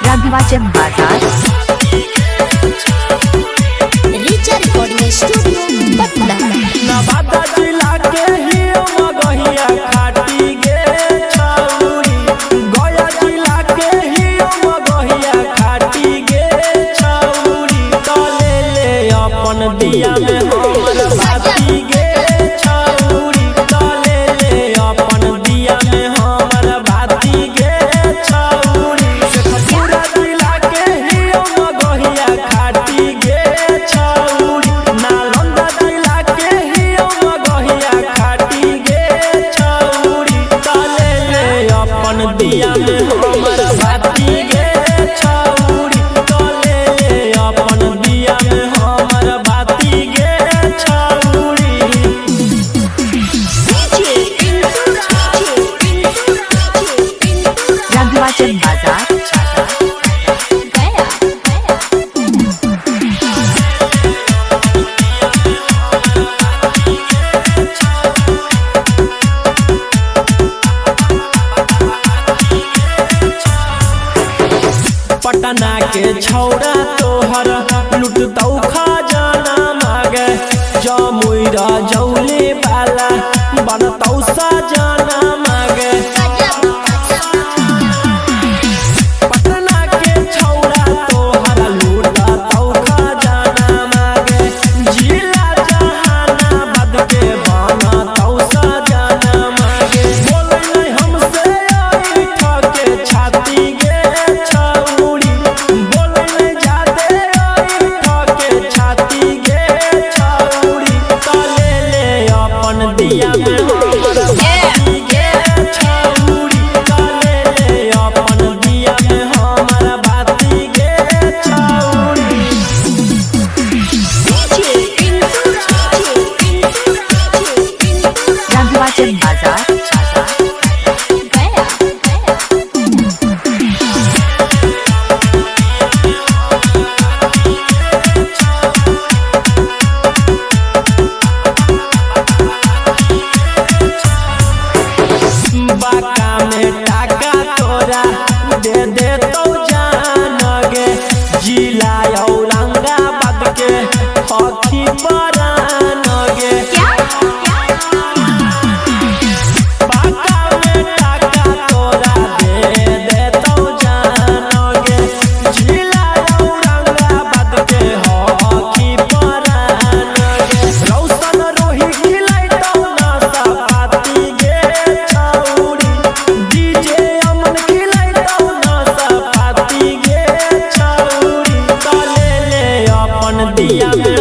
राघवाचक बाजार Richa recording studio Patna. Nawada जिला के ही मगहिया खाटी गे छौरी, गया जिला के ही मगहिया खाटी गे छौरी, तले ले अपन दिया में हमर बाती गे छौरी, तले ले अपन दिया में हमर बाती गे छौरी, शेखपुरा जिला के ही मगहिया खाटी गे छौरी, नालंदा जिला के ही मगहिया खाटी गे छौरी, तले ले अपन दिया में हमर बाती गे छौरी, तले ले अपन दिया में हमर बाती गे छौरी। राघवाचक बाजार पटना के छौड़ा तोहर लुटतौ खजाना मागे, जमुईरा जौले वाला बनतौ सजाना मागे, पटना के छौड़ा तोहर लुटतौ खजाना मागे, जिला जहानाबाद के बनतौ सजाना मागे, बोलै नहीं हमसे ऐठा के छाती गे छौरी, बोलै नहीं जादे ऐठा के छाती गे छौरी, तले ले अपन दिया में हमर बाती गे छौरी, तले ले अपन दिया में हमर बाती गे छौरी। राघवाचक बाजार बाका में टाका तोरा दे दे तो जान गे, जिला औरंगाबाद के हकी परान गे, बाका में टाका तोरा दे दे तो जान गे, जिला औरंगाबाद के हकी परान गे, रौशन रोही खिलैतौ नाशा पाती गे छौरी, डीजे अमन खिलैतौ नाशा पाती गे छौरी, तले ले अपन दिया में